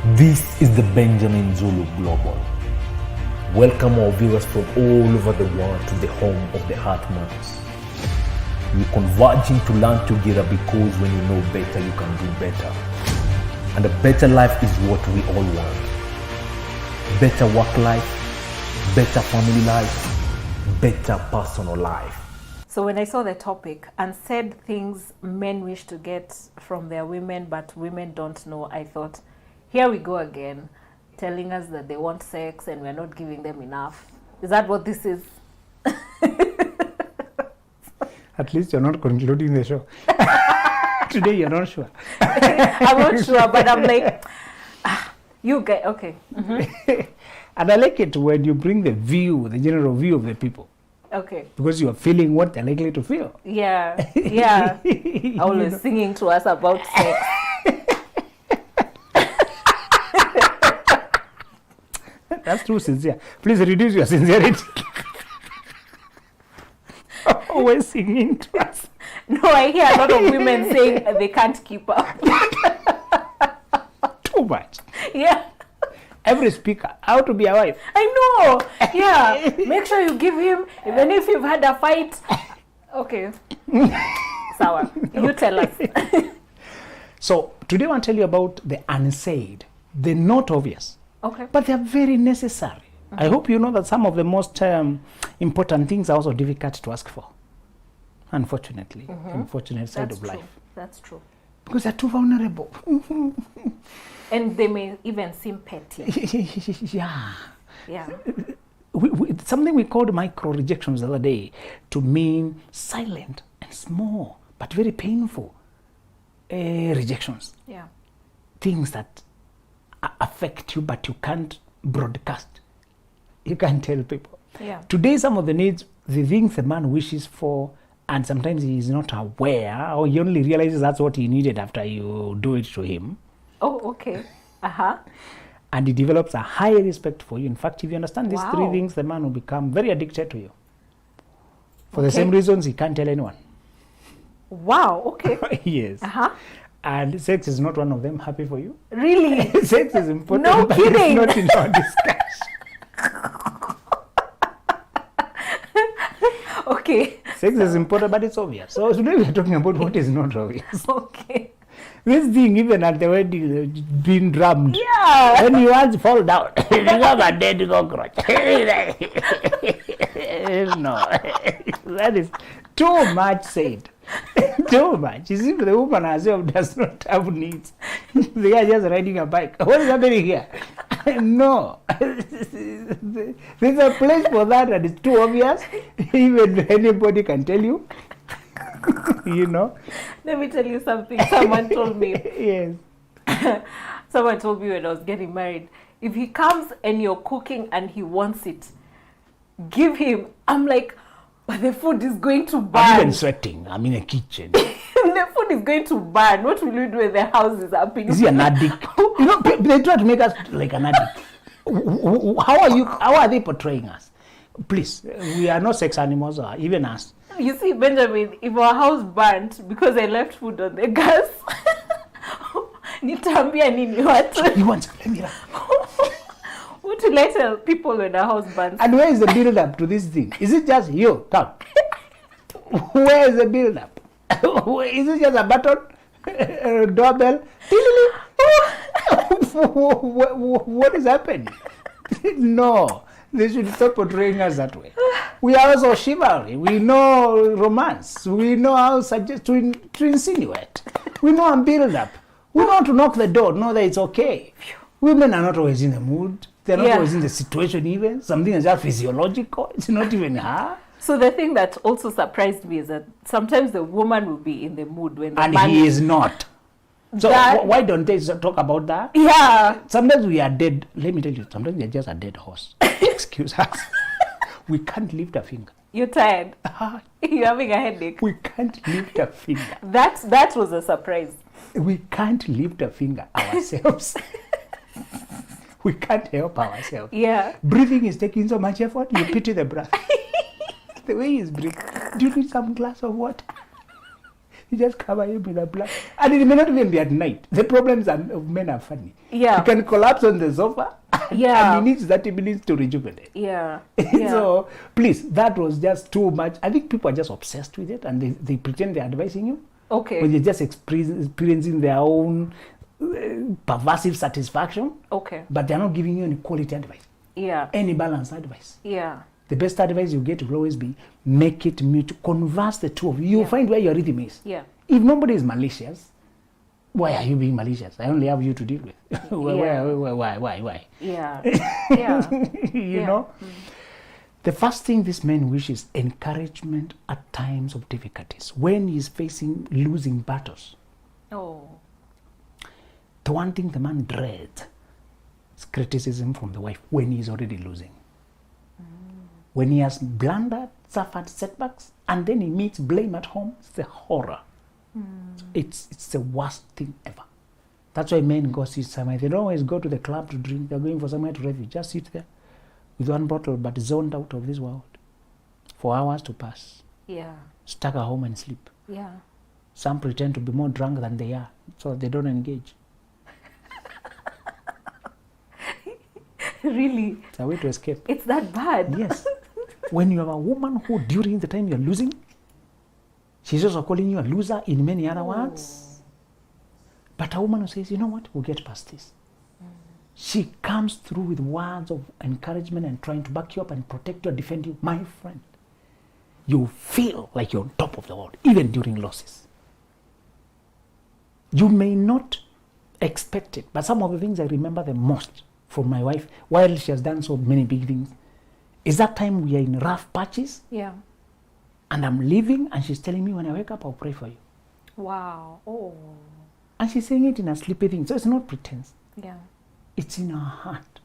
This is the Benjamin Zulu Global. Welcome our viewers from all over the world to the home of the Heart Matters. We're converging to learn together because when you know better, you can do better. And a better life is what we all want. Better work life, better family life, better personal life. So when I saw the topic, unsaid things men wish to get from their women, but women don't know, I thought, here we go again, telling us that they want sex and we're not giving them enough. Is that what this is? At least you're not concluding the show. Today you're not sure. I'm not sure, but I'm like, you get, okay. Mm-hmm. And I like it when you bring the view, the general view of the people. Okay. Because you are feeling what they're likely to feel. Yeah, yeah. Always singing to us about sex. That's too sincere. Please reduce your sincerity. Always singing to us. No, I hear a lot of women saying they can't keep up. Too much. Yeah. Every speaker, how to be a wife. I know. Yeah. Make sure you give him, even if you've had a fight. Okay. Sawa. You tell us. So today I want to tell you about the unsaid. They're not obvious. Okay. But they're very necessary. Mm-hmm. I hope you know that some of the most important things are also difficult to ask for. Unfortunately. Mm-hmm. Unfortunate side That's of true. life. That's true. Because they're too vulnerable. And they may even seem petty. Yeah. Yeah. Something we called micro rejections the other day to mean silent and small, but very painful rejections. Yeah. Things that affect you, but you can't broadcast. You can't tell people. Yeah. Today, some of the needs, the things a man wishes for, and sometimes he is not aware, or he only realizes that's what he needed after you do it to him. Oh, okay. Uh-huh. And he develops a high respect for you. In fact, if you understand these three Wow. things, the man will become very addicted to you. For the Okay. same reasons he can't tell anyone. Wow, okay. Yes. Uh-huh. And sex is not one of them. Happy for you. Really? Sex is important, No but kidding. it's not in our discussion. Okay. Sex is important, but it's obvious. So today we are talking about what is not obvious. Okay. This thing, even at the wedding, being drummed. Yeah. When you once fall down, you have a dead cockroach. No, that is too much said. Too much. You see, the woman herself does not have needs. They are just riding a bike. What is happening here? No. There's a place for that, and it's too obvious. Even anybody can tell you. You know? Let me tell you something someone told me. Yes. Someone told me when I was getting married, if he comes and you're cooking and he wants it, give him. I'm like, but the food is going to I'm burn. even sweating. I'm in a kitchen. The food is going to burn. What will you do when the house is up in? Is he an addict? You know, they try to make us like an addict. How are they portraying us? Please, we are not sex animals, or even us. You see, Benjamin, if our house burnt because I left food on the gas, nitambia nini watu? You want? Let me. What will I tell people when a house burns? And where is the build up to this thing? Is it just you? Come. Where is the build up? Is it just a button? A doorbell? What is happening? No, they should stop portraying us that way. We are also chivalry. We know romance. We know how to insinuate. We know how build up. We know how to knock the door, know that it's okay. Women are not always in the mood. They're not always in the situation even. Something is just physiological. It's not even her. So the thing that also surprised me is that sometimes the woman will be in the mood when the And man he is not. So why don't they talk about that? Yeah. Sometimes we are dead. Let me tell you, sometimes we are just a dead horse. Excuse us. We can't lift a finger. You're tired. You're having a headache. We can't lift a finger. That was a surprise. We can't lift a finger ourselves. We can't help ourselves. Yeah. Breathing is taking so much effort. You pity the breath. The way he's breathing. Do you need some glass of water? You just cover him with a blanket. And it may not even be at night. The problems of men are funny. Yeah. He can collapse on the sofa. Yeah. And he needs 30 minutes to rejuvenate. Yeah. So, please, that was just too much. I think people are just obsessed with it and they pretend they're advising you. Okay. When they're just experiencing their own pervasive satisfaction. Okay. But they're not giving you any quality advice. Yeah. Any balanced advice. Yeah. The best advice you get will always be make it mutual. Converse the two of you. You'll Yeah. find where your rhythm is. Yeah. If nobody is malicious, why are you being malicious? I only have you to deal with. Why? Yeah. Yeah. You know? The first thing this man wishes is encouragement at times of difficulties. When he's facing losing battles. Oh. The one thing the man dreads is criticism from the wife when he's already losing. When he has blundered, suffered setbacks, and then he meets blame at home, it's the horror. It's the worst thing ever. That's why men go sit somewhere. They don't always go to the club to drink. They're going for somewhere to refuge. Just sit there with one bottle, but zoned out of this world for hours to pass. Yeah. Stuck at home and sleep. Yeah. Some pretend to be more drunk than they are, so they don't engage. Really? It's a way to escape. It's that bad? Yes. When you have a woman who, during the time you're losing, she's also calling you a loser in many other words. But a woman who says, you know what, we'll get past this. She comes through with words of encouragement and trying to back you up and protect you and defend you. My friend, you feel like you're on top of the world, even during losses. You may not expect it, but some of the things I remember the most from my wife, while she has done so many big things, is that time we are in rough patches. Yeah. And I'm leaving, and she's telling me, when I wake up, I'll pray for you. Wow. Oh. And she's saying it in a sleepy thing. So it's not pretense. Yeah. It's in her heart.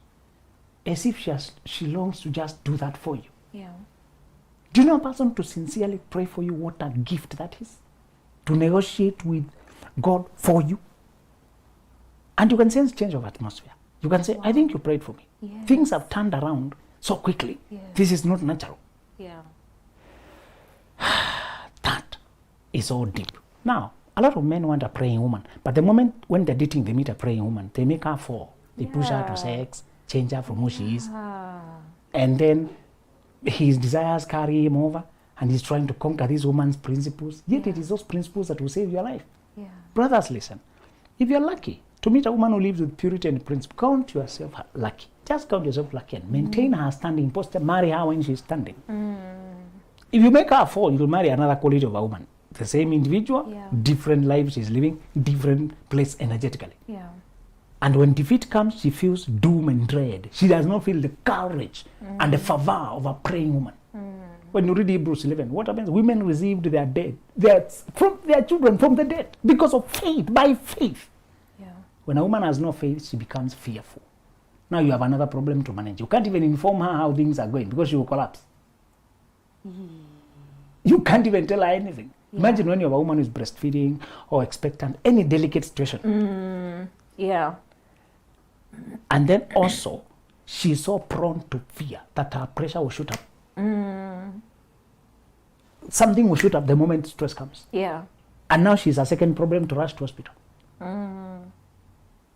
As if she longs to just do that for you. Yeah. Do you know a person to sincerely pray for you? What a gift that is. To negotiate with God for you. And you can sense change of atmosphere. You can say, wow, I think you prayed for me. Yes. Things have turned around so quickly. Yes. This is not natural. Yeah. That is so deep. Now, a lot of men want a praying woman, but the moment when they're dating, they meet a praying woman, they make her fall. They push her to sex, change her from who she is. And then his desires carry him over, and he's trying to conquer this woman's principles. Yet it is those principles that will save your life. Yeah. Brothers, listen. If you're lucky to meet a woman who lives with purity and principle, count yourself lucky. Just count yourself lucky and maintain her standing posture. Marry her when she's standing. If you make her fall, you'll marry another quality of a woman. The same individual, different life she's living, different place energetically. Yeah. And when defeat comes, she feels doom and dread. She does not feel the courage and the fervor of a praying woman. When you read Hebrews 11, what happens? Women received their dead, their children from the dead because of faith, by faith. Yeah. When a woman has no faith, she becomes fearful. Now you have another problem to manage. You can't even inform her how things are going because she will collapse. You can't even tell her anything. Imagine when you have a woman who is breastfeeding or expectant, any delicate situation. Yeah. And then also, she's so prone to fear that her pressure will shoot up. Something will shoot up the moment stress comes. Yeah. And now she's a second problem to rush to hospital.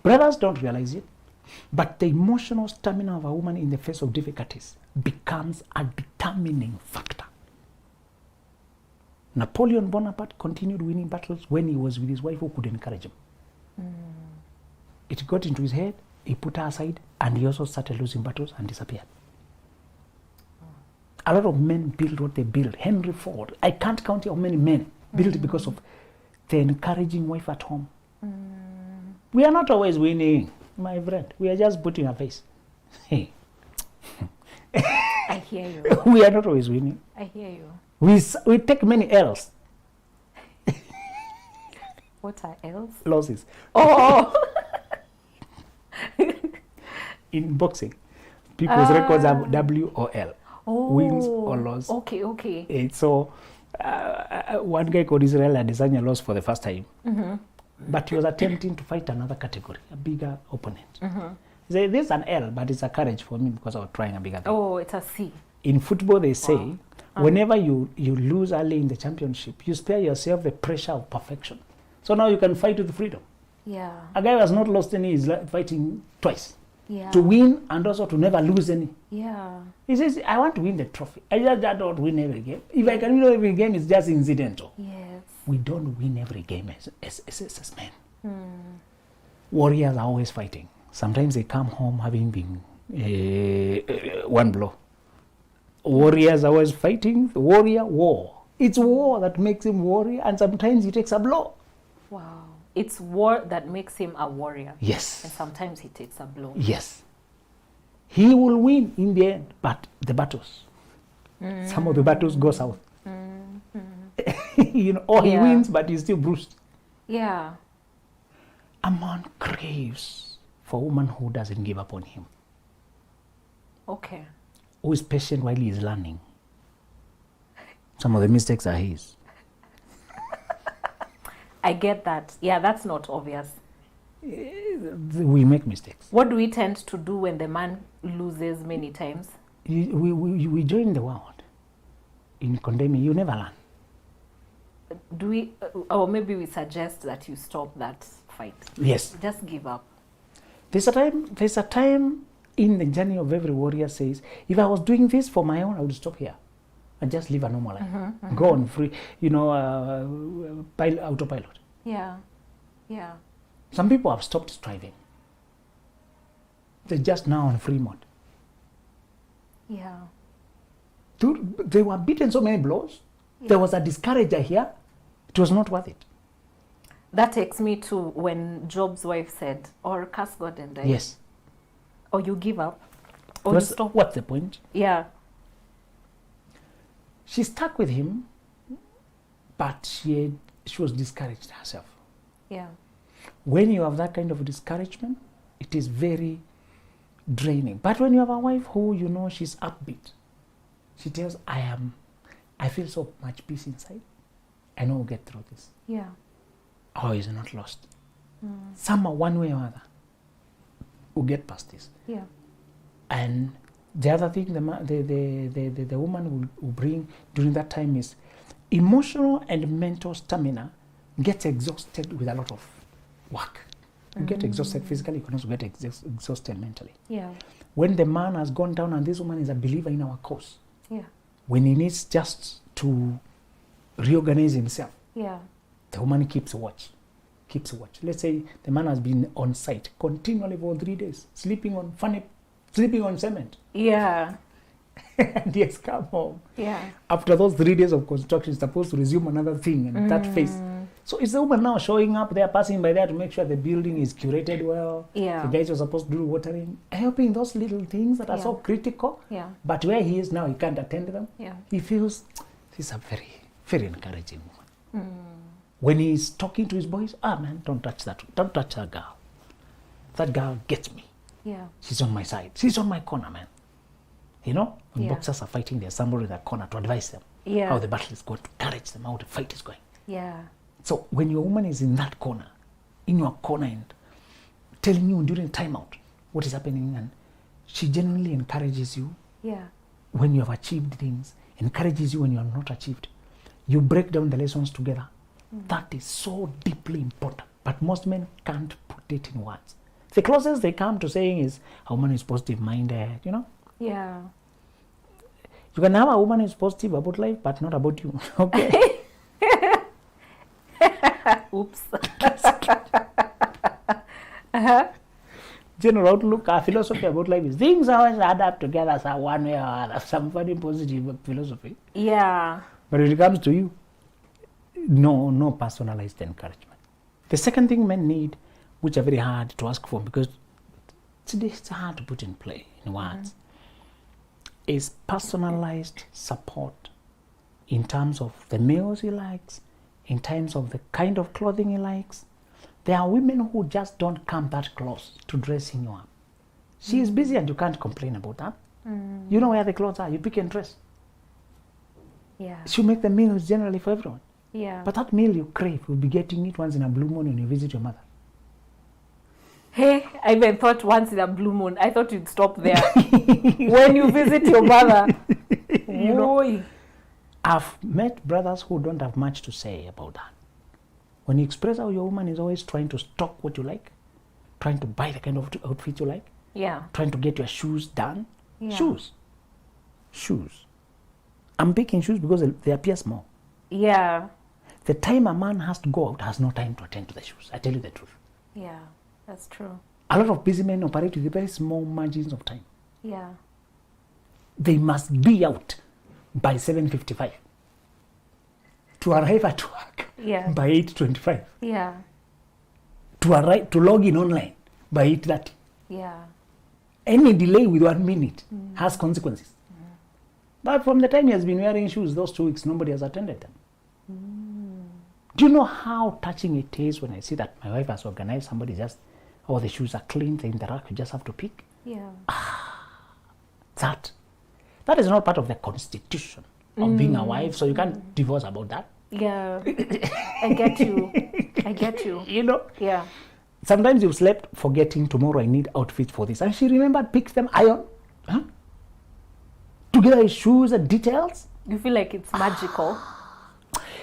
Brothers don't realize it, but the emotional stamina of a woman in the face of difficulties becomes a determining factor. Napoleon Bonaparte continued winning battles when he was with his wife who could encourage him. It got into his head, he put her aside, and he also started losing battles and disappeared. A lot of men build what they build. Henry Ford, I can't count how many men built because of the encouraging wife at home. We are not always winning, my friend. We are just putting a face. Hey. I hear you. We are not always winning. I hear you. We take many L's. What are L's? Losses. Oh! In boxing, people's records have W or L. Wins or loss. Okay. So, one guy called Israel Adesanya lost for the first time. But he was attempting to fight another category, a bigger opponent. He said, this is an L, but it's a courage for me because I was trying a bigger thing. Oh, it's a C. In football, they say, Whenever you lose early in the championship, you spare yourself the pressure of perfection. So now you can fight with freedom. Yeah. A guy who has not lost any is fighting twice. Yeah. To win and also to never lose any. Yeah. He says, I want to win the trophy. I just don't win every game. If I can win every game, it's just incidental. Yes. We don't win every game as men. Warriors are always fighting. Sometimes they come home having been one blow. Warriors are always fighting. Warrior, war. It's war that makes him warrior, and sometimes he takes a blow. Wow. It's war that makes him a warrior. Yes. And sometimes he takes a blow. Yes. He will win in the end, but the battles, some of the battles go south. Or he wins, but he's still bruised. Yeah. A man craves for a woman who doesn't give up on him, Okay. who is patient while he is learning. Some of the mistakes are his. I get that. Yeah, that's not obvious. We make mistakes. What do we tend to do when the man loses many times? We join the world in condemning. You never learn. Do we, or maybe we suggest that you stop that fight? Yes. Just give up. There's a time in the journey of every warrior says, if I was doing this for my own, I would stop here and just live a normal life. Go on free, autopilot. Yeah. Yeah. Some people have stopped striving. They're just now on free mode. Yeah. They were beaten so many blows. Yeah. There was a discourager here. It was not worth it. That takes me to when Job's wife said, or curse God and die. Yes. Or you give up. Or you stop. What's the point? Yeah. She stuck with him, but she was discouraged herself. Yeah. When you have that kind of discouragement, it is very draining. But when you have a wife who, she's upbeat, she tells, I feel so much peace inside. I know we'll get through this. Yeah. Oh, he's not lost. Somehow, one way or other, we'll get past this. Yeah. And the other thing the woman will bring during that time is emotional and mental stamina gets exhausted with a lot of work. You get exhausted physically, you can also get exhausted mentally. Yeah. When the man has gone down and this woman is a believer in our cause, Yeah. when he needs just to reorganize himself, Yeah. the woman keeps watch. Let's say the man has been on site continually for 3 days, sleeping on cement. Yeah. And he has come home. Yeah. After those 3 days of construction, he's supposed to resume another thing and that phase. So it's the woman now showing up there, passing by there to make sure the building is curated well. Yeah. The guys who are supposed to do watering, helping those little things that are so critical. Yeah. But where he is now, he can't attend to them. Yeah. He feels this is a very, very encouraging woman. When he's talking to his boys, man, don't touch that girl. That girl gets me. Yeah. She's on my side. She's on my corner, man. When Yeah. boxers are fighting, there's somebody in that corner to advise them Yeah. how the battle is going, to encourage them how the fight is going. Yeah. So when your woman is in that corner, in your corner, and telling you during timeout what is happening, and she genuinely encourages you Yeah. when you have achieved things, encourages you when you have not achieved, you break down the lessons together. That is so deeply important. But most men can't put it in words. The closest they come to saying is a woman is positive-minded, Yeah. You can have a woman who is positive about life, but not about you. Okay. Oops. General outlook, our philosophy about life is things always add up together, so one way or other. Some very positive philosophy. Yeah. But when it comes to you, no personalized encouragement. The second thing men need, which are very hard to ask for because it's hard to put in play in words, is personalized support in terms of the meals he likes, in terms of the kind of clothing he likes. There are women who just don't come that close to dressing you up. She is busy and you can't complain about that. You know where the clothes are, you pick and dress. Yeah. She'll make the meals generally for everyone. Yeah. But that meal you crave, you'll be getting it once in a blue moon when you visit your mother. Hey, I even thought once in a blue moon. I thought you'd stop there. When you visit your mother. You know, Oy. I've met brothers who don't have much to say about that. When you express how your woman is always trying to stock what you like, trying to buy the kind of outfit you like, Yeah. trying to get your shoes done. Yeah. Shoes. I'm picking shoes because they appear small. Yeah. The time a man has to go out has no time to attend to the shoes. I tell you the truth. Yeah. That's true. A lot of busy men operate with very small margins of time. Yeah. They must be out by 7:55 to arrive at work Yeah. by 8:25, Yeah. to log in online by 8:30. Yeah. Any delay with 1 minute has consequences. But from the time he has been wearing shoes, those 2 weeks, nobody has attended them. Do you know how touching it is when I see that my wife has organized somebody just, all the shoes are clean, they're in the rack, you just have to pick? Yeah. That is not part of the constitution of being a wife, so you can't divorce about that. Yeah. I get you. I get you. You know? Yeah. Sometimes you've slept forgetting tomorrow I need outfits for this. And she remembered, picks them, iron. Huh? Together with shoes and details. You feel like it's magical.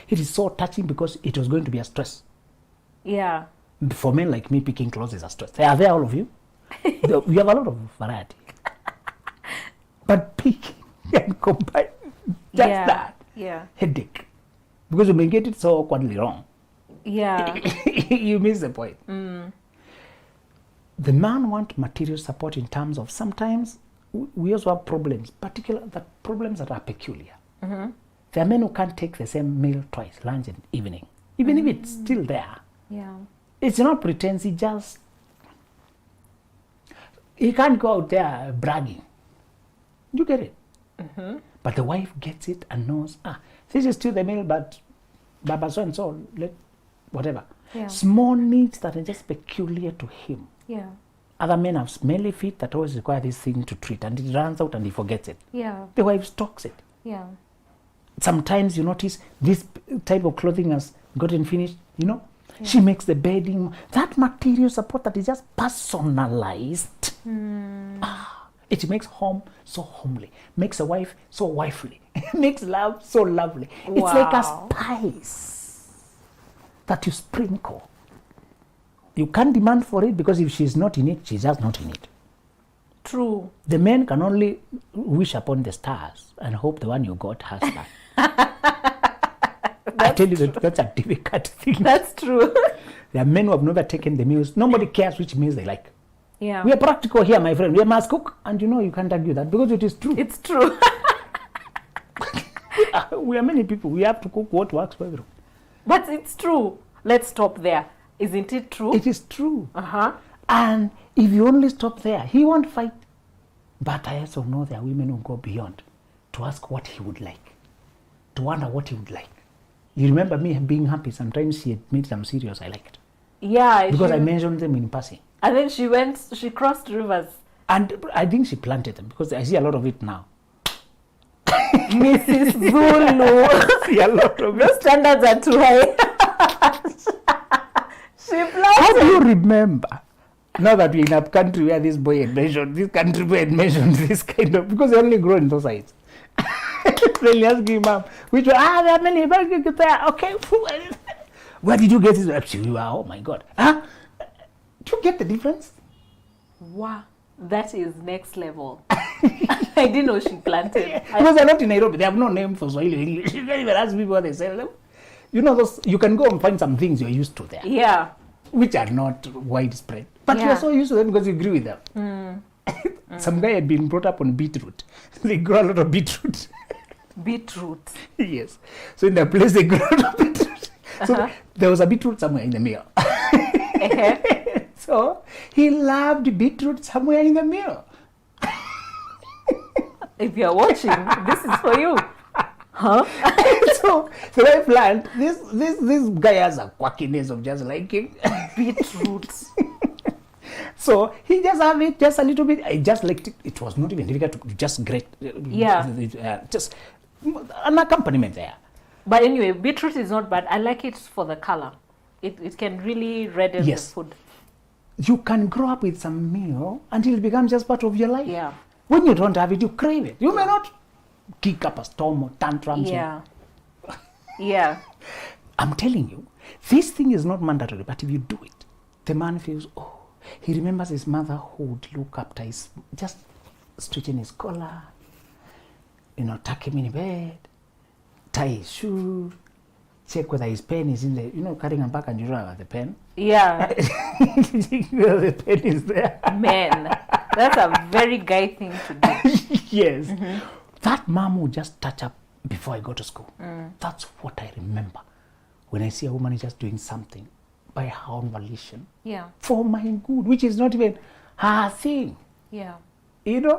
It is so touching because it was going to be a stress. Yeah. For men like me, picking clothes is a stress. Are there all of you? We have a lot of variety. But picking and combine, just Yeah. that, Yeah. headache. Because you may get it so awkwardly wrong. Yeah. You miss the point. The man wants material support in terms of sometimes we also have problems, problems that are peculiar. There are men who can't take the same meal twice, lunch and evening, even if it's still there. Yeah. It's not pretense, he can't go out there bragging. You get it? But the wife gets it and knows, this is still the meal, but Baba so and so, whatever. Yeah. Small needs that are just peculiar to him. Yeah. Other men have smelly feet that always require this thing to treat, and it runs out and he forgets it. Yeah. The wife stocks it. Yeah. Sometimes you notice this type of clothing has gotten finished, She makes the bedding, that material support that is just personalized. It makes home so homely, makes a wife so wifely, makes love so lovely. It's like a Wow. spice that you sprinkle. You can't demand for it because if she's not in it, she's just not in it. True. The men can only wish upon the stars and hope the one you got has that. I tell you that that's a difficult thing. That's true. There are men who have never taken the meals. Nobody cares which meals they like. Yeah. We are practical here, my friend. We must cook. And you can't argue that because it is true. It's true. We are many people. We have to cook what works for everyone. But it's true. Let's stop there. Isn't it true? It is true. Uh-huh. And if you only stop there, he won't fight. But I also know there are women who go beyond to ask what he would like, to wonder what he would like. You remember me being happy. Sometimes she had made some cereals I liked. Yeah. Because I mentioned them in passing. And then she crossed rivers. And I think she planted them because I see a lot of it now. Mrs. Zulu. See a lot of Those standards are too high. She How do planted. you remember? Now that we're in a country where this boy had mentioned, this country boy had mentioned this kind of, because they only grow in those sides. Then you ask him, which one? There are many, there. Okay. Where did you get this? You are, oh my God. Huh? Do you get the difference? Wow. That is next level. I didn't know she planted. Because they're not in Nairobi. They have no name for Swahili English. You can't even ask people what they sell them. Those, you can go and find some things you're used to there, Yeah. which are not widespread. But Yeah. you're so used to them because you agree with them. Some guy had been brought up on beetroot. They grow a lot of beetroot. Beetroot. Yes. So in the place they grow a lot of beetroot. So there was a beetroot somewhere in the meal. So he loved beetroot somewhere in the meal. If you're watching, this is for you. Huh? So I planned this guy has a quirkiness of just liking Beetroot. so he just have it just a little bit. I just liked it. It was not even difficult to just grate. Yeah. Just an accompaniment there. But anyway, beetroot is not bad. I like it for the color. It can really redden Yes. the food. You can grow up with some meal until it becomes just part of your life. Yeah. When you don't have it, you crave it. You may not kick up a storm or tantrums. Yeah. Yeah. I'm telling you, this thing is not mandatory, but if you do it, the man feels, oh, he remembers his mother who would look after his, just stretching his collar, tuck him in bed, tie his shoe, check whether his pen is in the, carrying a bag and you don't have the pen. Yeah. The pen is there. Man, that's a very guy thing to do. Yes. That mom would just touch up before I go to school. That's what I remember when I see a woman is just doing something by her own volition. Yeah. For my good, which is not even her thing. Yeah. And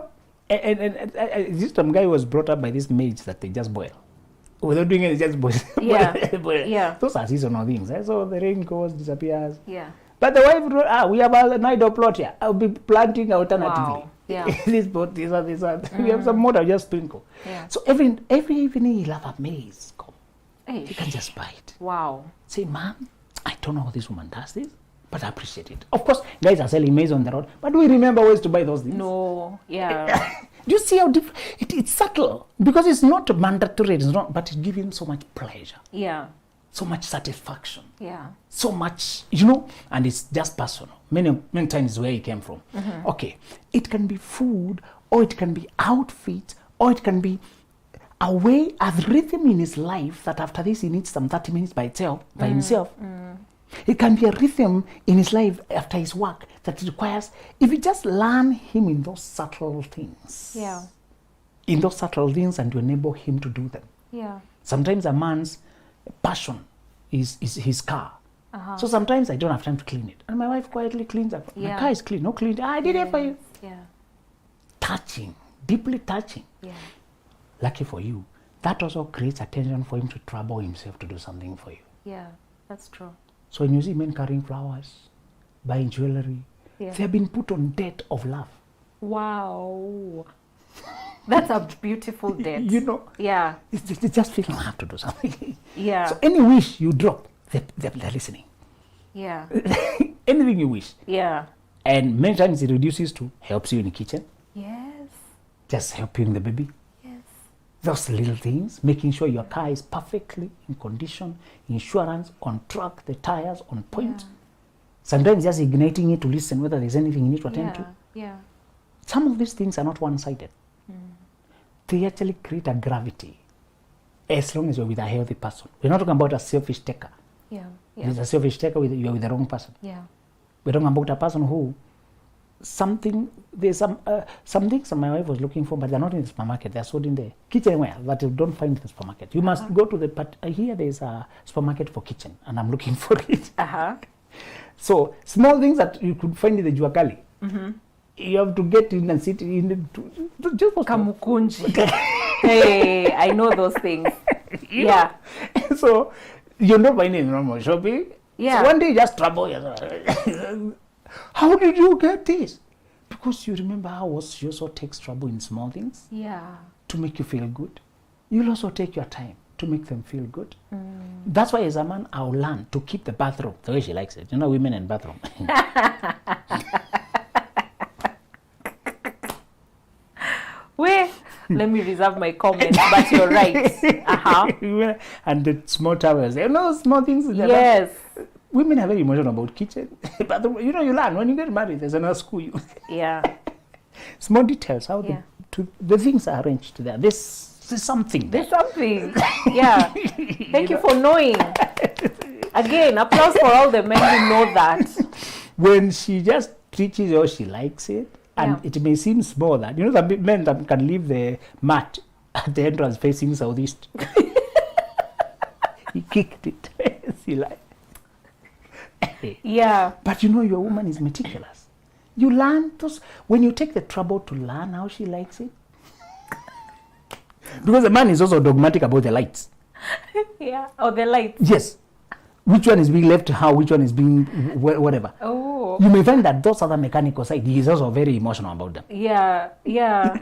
this some guy was brought up by these maids that they just boil. Without doing it, just boil. Yeah. boil. Yeah. Those are seasonal things. So the rain goes, disappears. Yeah. But the wife, we have a nido plot here. I'll be planting alternatively. Wow. Yeah. This boat, this one. We have some more, I'll just sprinkle. Yeah. So every evening he'll have a maize come. Hey. You can just buy it. Wow. Say, ma'am, I don't know how this woman does this, but I appreciate it. Of course, guys are selling maize on the road, but do we remember ways to buy those things? No. Yeah. Do you see how different? It's subtle because it's not mandatory, it's not, but it gives him so much pleasure, Yeah. so much satisfaction, Yeah. so much, and it's just personal. Many times where he came from. Okay, it can be food, or it can be outfit, or it can be a way, a rhythm in his life that after this he needs some 30 minutes by himself. It can be a rhythm in his life after his work that it requires, if you just learn him in those subtle things. Yeah. In those subtle things and to enable him to do them. Yeah. Sometimes a man's passion is his car. So sometimes I don't have time to clean it. And my wife quietly cleans up. My Yeah. car is clean, no clean. I did it for you. Yeah. Touching, deeply touching. Yeah. Lucky for you, that also creates attention for him to trouble himself to do something for you. Yeah. That's true. So when you see men carrying flowers, buying jewelry, Yeah. they have been put on debt of love. Wow. That's a beautiful debt. They Yeah. just feel, I have to do something. Yeah. So any wish you drop, they're listening. Yeah. Anything you wish. Yeah. And many times it reduces to helps you in the kitchen, Yes. just helping the baby. Yes. Those little things, making sure your car is perfectly in condition, insurance on track, the tires on point. Yeah. Sometimes just igniting it to listen whether there's anything you need to attend to. Yeah. Some of these things are not one-sided. They actually create a gravity as long as you're with a healthy person. We're not talking about a selfish taker. Yeah. If it's a selfish taker, you're with the wrong person. Yeah. We're talking about a person who there's some things that my wife was looking for, but they're not in the supermarket. They're sold in the kitchenware, but you don't find in the supermarket. You must go to here there's a supermarket for kitchen, and I'm looking for it. So small things that you could find in the Juakali. You have to get in and sit in just for Kamukunji. Hey, I know those things. Yeah. So you're not finding normal shopping. Yeah. So one day you just trouble yourself. How did you get this? Because you remember how she also takes trouble in small things Yeah. to make you feel good. You'll also take your time to make them feel good. That's why as a man, I'll learn to keep the bathroom the way she likes it. Women in bathroom. Wait, let me reserve my comments, but you're right. And the small towels. Small things. Yes. Women are very emotional about kitchen. But you learn when you get married, there's another school. Yeah. Small details, how Yeah. the things are arranged there. There's something there. There's something. Yeah. Thank you for knowing. Again, applause for all the men who know that. When she just teaches you, she likes it. And it may seem small that, the men that can leave the mat at the entrance facing southeast. He kicked it. He like. Yeah. But your woman is meticulous. You learn those, when you take the trouble to learn how she likes it. Because the man is also dogmatic about the lights. Yeah. Oh, the lights. Yes. Which one is being left how, which one is being whatever. Oh. You may find that those other mechanical side, he is also very emotional about them. Yeah. Yeah.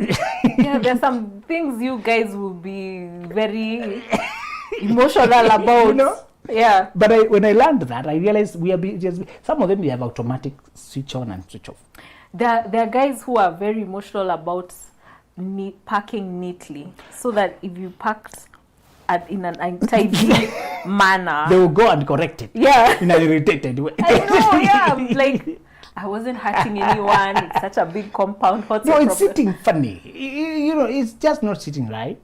Yeah. There's some things you guys will be very emotional about. Yeah. But when I learned that, I realized some of them we have automatic switch on and switch off. There are guys who are very emotional about packing neatly, so that if you packed in an untidy manner, They will go and correct it. Yeah. In an irritated way. I know, yeah. Like, I wasn't hurting anyone. It's such a big compound. What's No, the it's problem? sitting funny. You know, it's just not sitting right.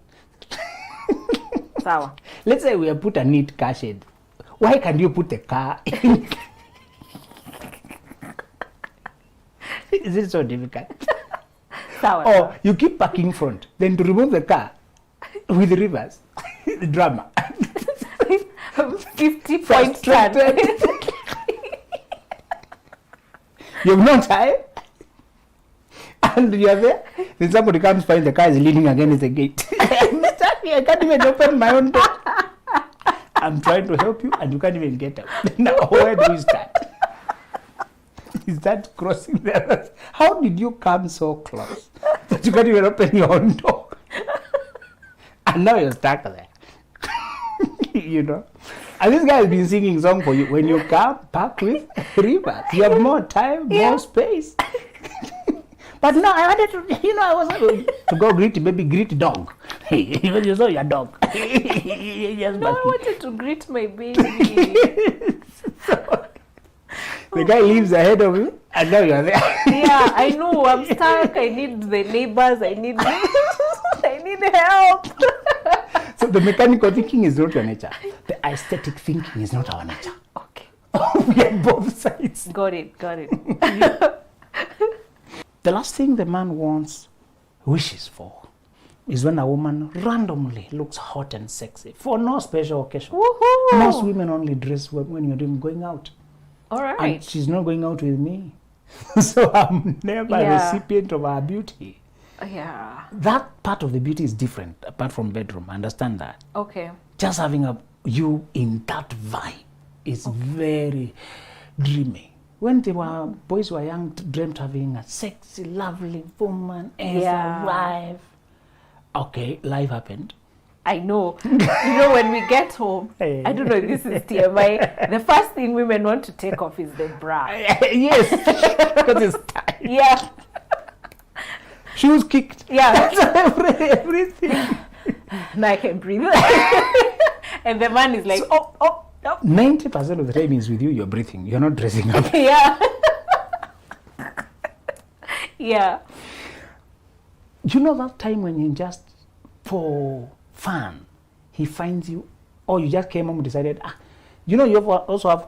Sawa. Let's say we have put a neat car shed. Why can't you put the car in? Is it so difficult? Sawa. Or you keep parking front, then to remove the car with reverse, the drama. 50 points turn. You have no time, and you are there. Then somebody comes, find the car is leaning against the gate. I can't even open my own door. I'm trying to help you, and you can't even get out. Now, where do we start? Is that crossing the other? How did you come so close that you can't even open your own door? And now you're stuck there. You know? And this guy has been singing song for you. When you come, park with rivers. You have more time, more space. But now I wanted to, you know, I was to go greet dog. Even you saw your dog. Just No, I barking. wanted to greet my baby. The guy leaves ahead of you, and now you're there. Yeah, I know. I'm stuck. I need the neighbors. I need help. So the mechanical thinking is not your nature. The aesthetic thinking is not our nature. Okay. We have both sides. Got it. The last thing the man wishes for, is when a woman randomly looks hot and sexy for no special occasion. Woohoo! Most women only dress when you're going out. All And right. she's not going out with me. So I'm never a Yeah. recipient of her beauty. Yeah. That part of the beauty is different apart from bedroom. I understand that. Okay. Just having you in that vibe is very dreamy. When boys were young, dreamt having a sexy, lovely woman as Yeah. a wife. Okay, life happened. I know. You know, when we get home, I don't know if this is TMI, the first thing women want to take off is the bra. Yes, because it's tight. Yeah. Shoes kicked. Yeah. Everything. Now I can breathe. And the man is like, So- oh. 90% of the time is with you, you're breathing. You're not dressing up. Yeah. Yeah. You know that time when you just, for fun, he finds you, or you just came home and decided, you know, you also have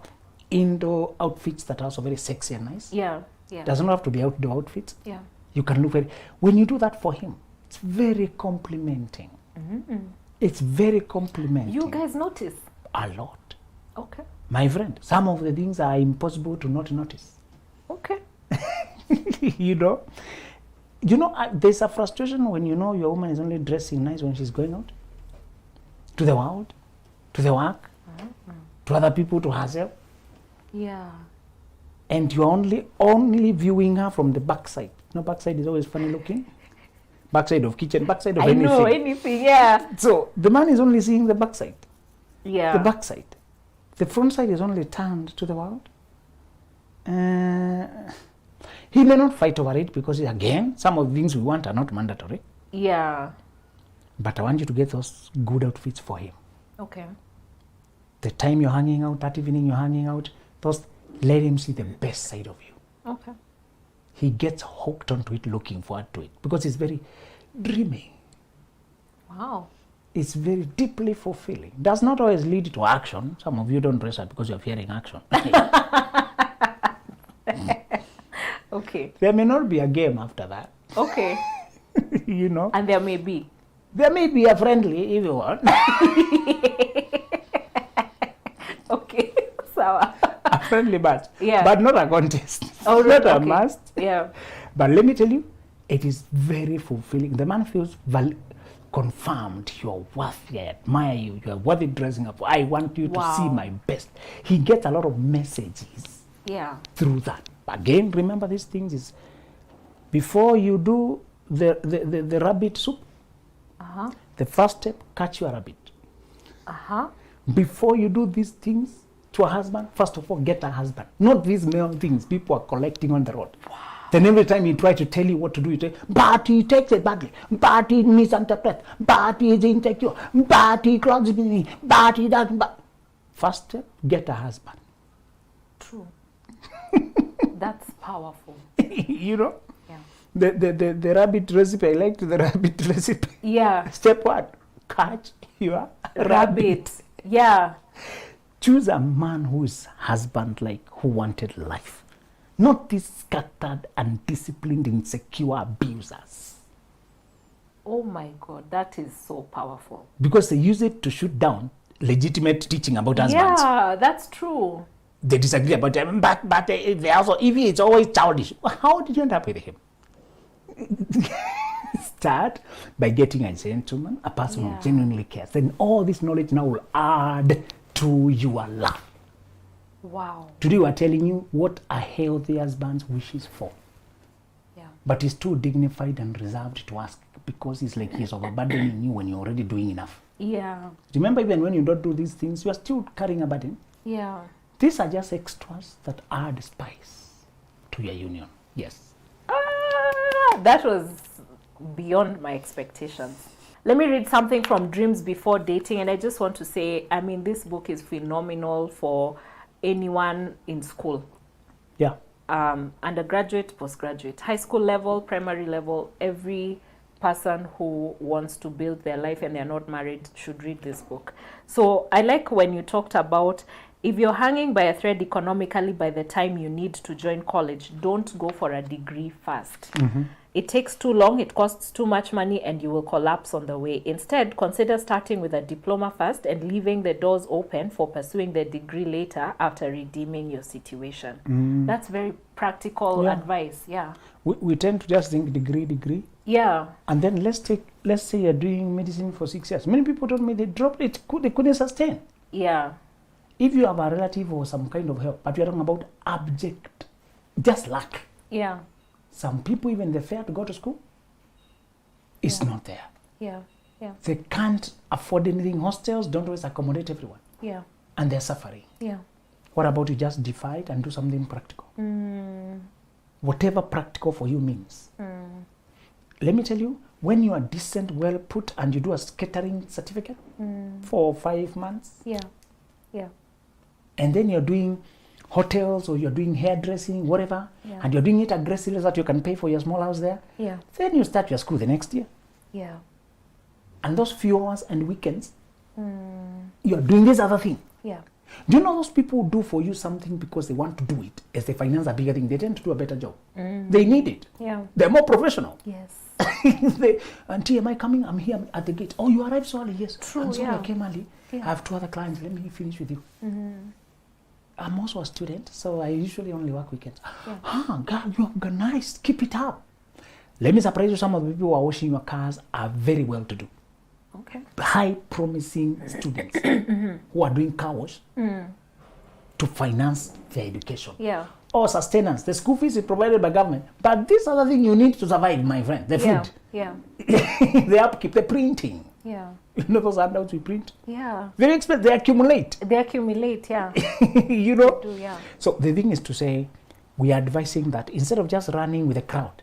indoor outfits that are also very sexy and nice. Yeah. Yeah. Doesn't have to be outdoor outfits. Yeah. You can look very, when you do that for him, it's very complimenting. It's very complimenting. You guys notice? A lot. Okay. My friend, some of the things are impossible to not notice. Okay. You know, there's a frustration when you know your woman is only dressing nice when she's going out to the world, to the work, to other people, to herself, Yeah. and you're only viewing her from the backside. You know, backside is always funny looking. Backside of kitchen, backside of I anything. know, anything, yeah. So the man is only seeing the backside, Yeah. the backside. The front side is only turned to the world. He may not fight over it because, again, some of the things we want are not mandatory. Yeah. But I want you to get those good outfits for him. Okay. The time you're hanging out, that evening you're hanging out, let him see the best side of you. Okay. He gets hooked onto it, looking forward to it, because it's very dreamy. Wow. It's very deeply fulfilling. Does not always lead to action. Some of you don't dress up because you're fearing action. Okay. There may not be a game after that. Okay. You know, And there may be. there may be a friendly if you want. Okay. Sawa. A friendly match, Yeah. but not a contest. Oh, Not a okay. must. Yeah. But let me tell you, it is very fulfilling. The man feels confirmed. You're worthy. I admire you. You're worthy dressing up. I want you to Wow. see my best. He gets a lot of messages Yeah. through that. Again, remember these things is before you do the rabbit soup, Uh-huh. the first step, catch your rabbit. Uh-huh. Before you do these things to a husband, first of all, get a husband. Not these male things people are collecting on the road. Wow. Then every time he tries to tell you what to do, you say, but he takes it badly, but he misinterprets, but he is insecure, but he clogs me, but he doesn't. First, get a husband. True. That's powerful. You know? Yeah. The rabbit recipe, I liked the rabbit recipe. Yeah. Step 1, catch your Rabbit. Yeah. Choose a man who is husband-like, who wanted life. Not these scattered, undisciplined, insecure abusers. Oh my God, that is so powerful. Because they use it to shoot down legitimate teaching about husbands. Yeah, that's true. They disagree about them, but they also, if he is always childish, how did you end up with him? Start by getting a gentleman, a person who genuinely cares. Then all this knowledge now will add to your life. Wow. Today we are telling you what a healthy husband wishes for. Yeah. But he's too dignified and reserved to ask because he's like he's overburdening you when you're already doing enough. Yeah. Remember, even when you don't do these things, you are still carrying a burden. Yeah. These are just extras that add spice to your union. Yes. That was beyond my expectations. Let me read something from Dreams Before Dating, and I just want to say, I mean, this book is phenomenal for anyone in school. Yeah. Undergraduate, postgraduate, high school level, primary level, every person who wants to build their life and they're not married should read this book. So I like when you talked about if you're hanging by a thread economically by the time you need to join college, don't go for a degree first. Mm-hmm. It takes too long, it costs too much money, and you will collapse on the way. Instead, consider starting with a diploma first and leaving the doors open for pursuing the degree later after redeeming your situation. That's very practical advice. Yeah. We tend to just think degree. Yeah. And then let's say you're doing medicine for 6 years. Many people told me they dropped it, they couldn't sustain. Yeah. If you have a relative or some kind of help, but you're talking about abject, just luck. Yeah. Some people, even the fare to go to school, is not there. Yeah. Yeah. They can't afford anything. Hostels don't always accommodate everyone. Yeah. And they're suffering. Yeah. What about you just defy it and do something practical? Whatever practical for you means. Let me tell you, when you are decent, well put, and you do a catering certificate for 5 months, Yeah. Yeah. and then you're doing hotels or you're doing hairdressing, whatever, and you're doing it aggressively so that you can pay for your small house there, Yeah. then you start your school the next year. Yeah. And those few hours and weekends, you're doing this other thing. Yeah. Do you know those people who do for you something because they want to do it? As they finance a bigger thing, they tend to do a better job. They need it. Yeah. They're more professional. Yes. Auntie, am I coming? I'm here at the gate. Oh, you arrived so early? Yes. True, I'm sorry, yeah. I came early. Yeah. I have 2 other clients. Let me finish with you. I'm also a student, so I usually only work weekends. God, you're organized. Keep it up. Let me surprise you. Some of the people who are washing your cars are very well to do. Okay. High promising students who are doing car wash to finance their education. Yeah. Or sustenance. The school fees is provided by government. But this other thing you need to survive, my friend. The food. Yeah. The upkeep, the printing. Yeah. You know those handouts we print? Yeah. Very expensive. They accumulate. They accumulate, yeah. You know? They do, yeah. So the thing is to say, we are advising that instead of just running with the crowd,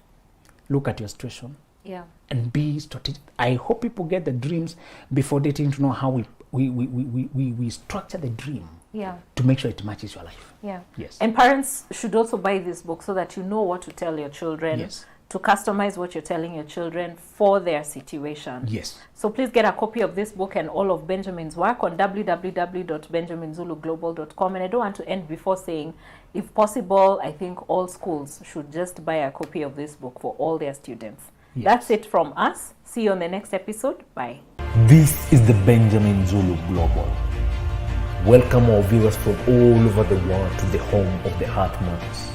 look at your situation Yeah. and be strategic. I hope people get the dreams before dating to know how we structure the dream Yeah. to make sure it matches your life. Yeah. Yes. And parents should also buy this book so that you know what to tell your children. Yes. To customize what you're telling your children for their situation. Yes. So please get a copy of this book and all of Benjamin's work on www.benjaminzuluglobal.com. And I don't want to end before saying, if possible, I think all schools should just buy a copy of this book for all their students. Yes. That's it from us. See you on the next episode. Bye. This is the Benjamin Zulu Global. Welcome our viewers from all over the world to the home of the Heart Matters.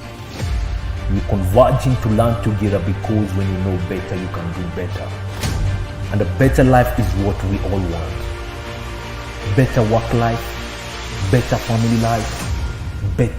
We're converging to learn together because when you know better, you can do better. And a better life is what we all want. Better work life, better family life, better